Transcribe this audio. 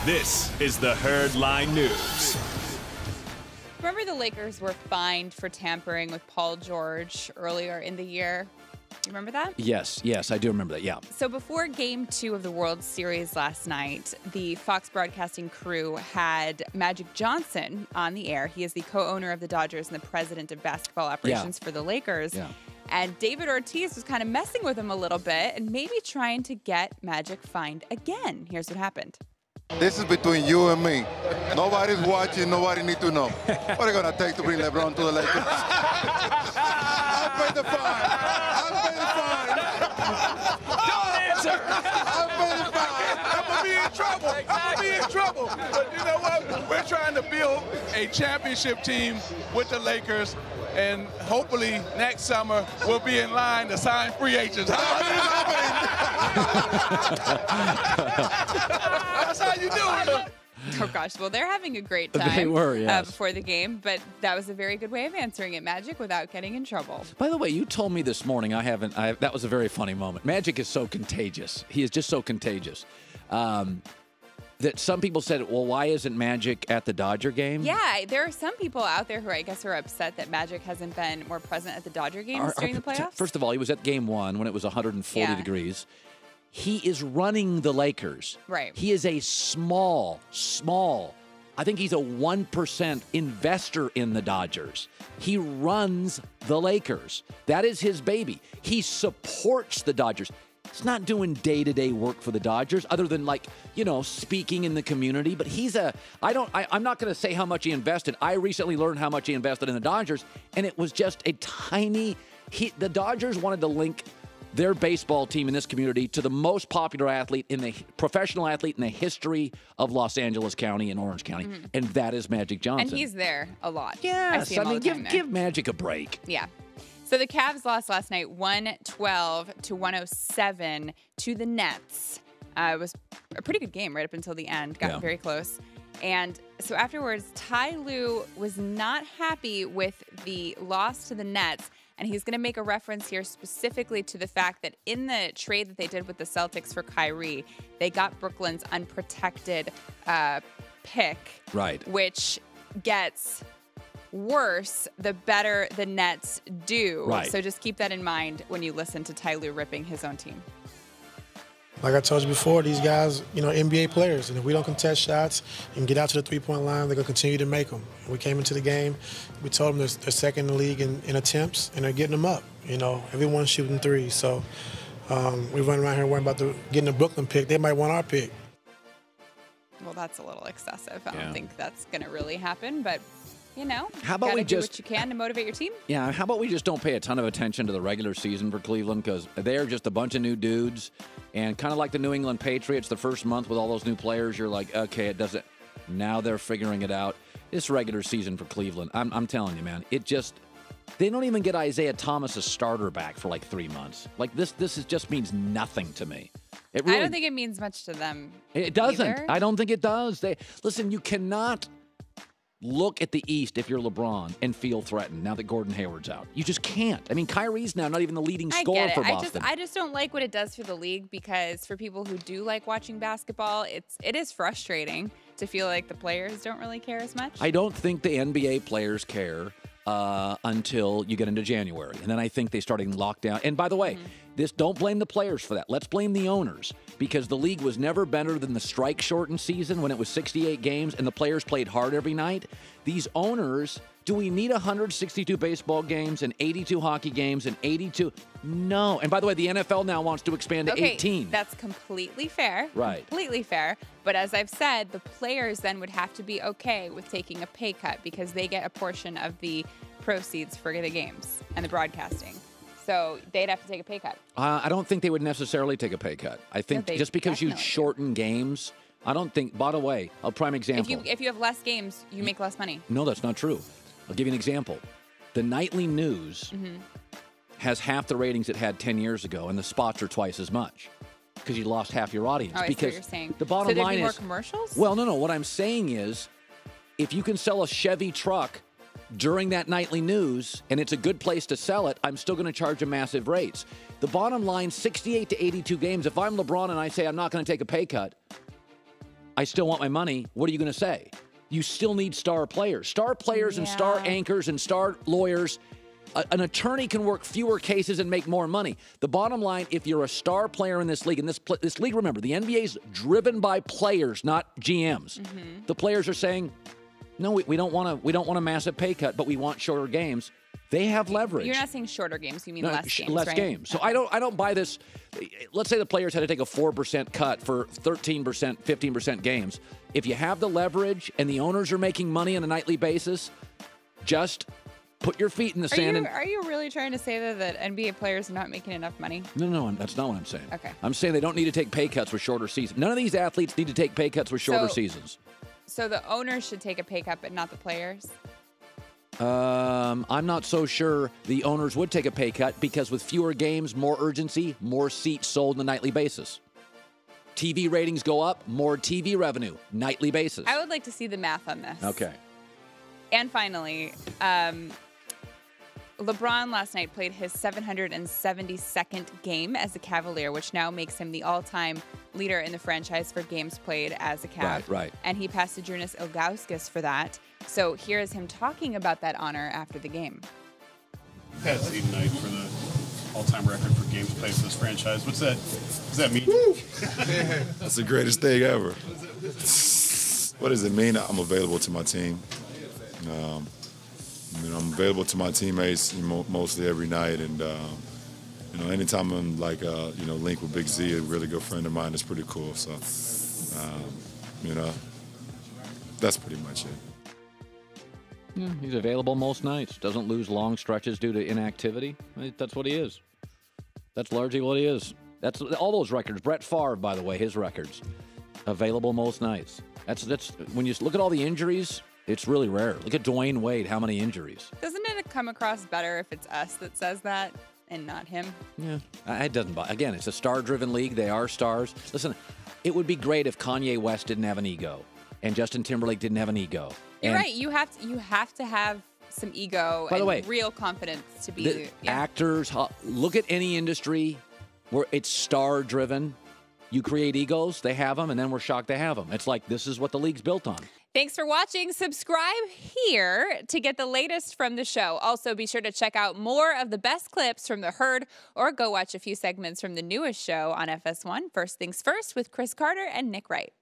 This is the Herd Line News. Remember the Lakers were fined for tampering with Paul George earlier in the year? You remember that? Yes, I do remember that, yeah. So before Game 2 of the World Series last night, the Fox Broadcasting crew had Magic Johnson on the air. He is the co-owner of the Dodgers and the president of basketball operations for the Lakers. Yeah. And David Ortiz was kind of messing with him a little bit and maybe trying to get Magic fined again. Here's what happened. This is between you and me. Nobody's watching. Nobody need to know. What are you going to take to bring LeBron to the Lakers? I'll pay the fine. Don't answer. I'll pay the fine. I'm going to be in trouble. I'm going to be in trouble. But you know what? We're trying to build a championship team with the Lakers. And hopefully next summer we'll be in line to sign free agents. That's how you do it. Oh, gosh. Well, they're having a great time. They were, yes. Before the game, but that was a very good way of answering it, Magic, without getting in trouble. By the way, you told me this morning, that was a very funny moment. Magic is so contagious. He is just so contagious. That some people said, well, why isn't Magic at the Dodger game? Yeah, there are some people out there who I guess are upset that Magic hasn't been more present at the Dodger games during the playoffs. First of all, he was at game 1 when it was 140 degrees. He is running the Lakers. Right. He is a small, I think he's a 1% investor in the Dodgers. He runs the Lakers. That is his baby. He supports the Dodgers. He's not doing day-to-day work for the Dodgers other than, speaking in the community. But I'm not going to say how much he invested. I recently learned how much he invested in the Dodgers, and it was just a tiny... The Dodgers wanted to link their baseball team in this community to the most popular professional athlete in the history of Los Angeles County and Orange County, and that is Magic Johnson. And he's there a lot. Yes, give Magic a break. Yeah. So the Cavs lost last night 112 to 107 to the Nets. It was a pretty good game right up until the end. Got very close. And so afterwards, Ty Lue was not happy with the loss to the Nets. And he's going to make a reference here specifically to the fact that in the trade that they did with the Celtics for Kyrie, they got Brooklyn's unprotected pick. Right. Which gets worse the better the Nets do. Right. So just keep that in mind when you listen to Ty Lue ripping his own team. Like I told you before, these guys, NBA players, and if we don't contest shots and get out to the three-point line, they're going to continue to make them. We came into the game, we told them they're second in the league in attempts, and they're getting them up. Everyone's shooting threes. So we run around here worrying about getting the Brooklyn pick. They might want our pick. Well, that's a little excessive. I don't think that's going to really happen, but... how about we do just what you can to motivate your team? Yeah, how about we just don't pay a ton of attention to the regular season for Cleveland because they're just a bunch of new dudes, and kind of like the New England Patriots, the first month with all those new players, you're like, okay, it doesn't. Now they're figuring it out. This regular season for Cleveland, I'm telling you, man, they don't even get Isaiah Thomas a starter back for 3 months. This just means nothing to me. I don't think it means much to them. It doesn't. Either. I don't think it does. Listen, you cannot look at the East if you're LeBron and feel threatened now that Gordon Hayward's out. You just can't. I mean, Kyrie's now not even the leading scorer for Boston. I just don't like what it does for the league because for people who do like watching basketball, it is frustrating to feel like the players don't really care as much. I don't think the NBA players care until you get into January. And then I think they start in lockdown. And by the way, don't blame the players for that. Let's blame the owners because the league was never better than the strike-shortened season when it was 68 games and the players played hard every night. These owners, do we need 162 baseball games and 82 hockey games and 82? No. And by the way, the NFL now wants to expand to 18. That's completely fair. Right. Completely fair. But as I've said, the players then would have to be okay with taking a pay cut because they get a portion of the proceeds for the games and the broadcasting. So they'd have to take a pay cut. I don't think they would necessarily take a pay cut. I think just because you shorten games, I don't think, by the way, a prime example. If you have less games, you make less money. No, that's not true. I'll give you an example. The nightly news has half the ratings it had 10 years ago, and the spots are twice as much because you lost half your audience. Oh, I because see what you're saying. The bottom line is... more commercials? Well, no. What I'm saying is if you can sell a Chevy truck during that nightly news, and it's a good place to sell it, I'm still going to charge a massive rates. The bottom line, 68 to 82 games. If I'm LeBron and I say I'm not going to take a pay cut, I still want my money. What are you going to say? You still need star players. Star players and star anchors and star lawyers. An attorney can work fewer cases and make more money. The bottom line, if you're a star player in this league, and this league, remember, the NBA is driven by players, not GMs. Mm-hmm. The players are saying, no, we don't want a massive pay cut, but we want shorter games. They have leverage. You're not saying shorter games. You mean less games, less right? games. So I don't buy this. Let's say the players had to take a 4% cut for 13%, 15% games. If you have the leverage and the owners are making money on a nightly basis, just put your feet in the sand. Are you really trying to say that NBA players are not making enough money? No, that's not what I'm saying. Okay. I'm saying they don't need to take pay cuts with shorter seasons. None of these athletes need to take pay cuts with shorter seasons. So the owners should take a pay cut, but not the players? I'm not so sure the owners would take a pay cut because with fewer games, more urgency, more seats sold on a nightly basis. TV ratings go up, more TV revenue, nightly basis. I would like to see the math on this. Okay. And finally, LeBron last night played his 772nd game as a Cavalier, which now makes him the all-time leader in the franchise for games played as a Cav. Right. And he passed Zydrunas Ilgauskas for that. So here's him talking about that honor after the game. Pat night for the all-time record for games played for this franchise. What does that mean? That's the greatest thing ever. What does it mean? I'm available to my team. I'm available to my teammates mostly every night, and anytime I'm linked with Big Z, a really good friend of mine, it's pretty cool. So, that's pretty much it. Yeah, he's available most nights. Doesn't lose long stretches due to inactivity. That's what he is. That's largely what he is. That's all those records. Brett Favre, by the way, his records. Available most nights. That's when you look at all the injuries, it's really rare. Look at Dwayne Wade, how many injuries. Doesn't it come across better if it's us that says that and not him? Yeah, it doesn't. Again, it's a star-driven league. They are stars. Listen, it would be great if Kanye West didn't have an ego and Justin Timberlake didn't have an ego. You're right. You have to have some ego and real confidence to be actors. Look at any industry where it's star-driven. You create egos, they have them, and then we're shocked they have them. It's like this is what the league's built on. Thanks for watching. Subscribe here to get the latest from the show. Also, be sure to check out more of the best clips from The Herd or go watch a few segments from the newest show on FS1, First Things First, with Chris Carter and Nick Wright.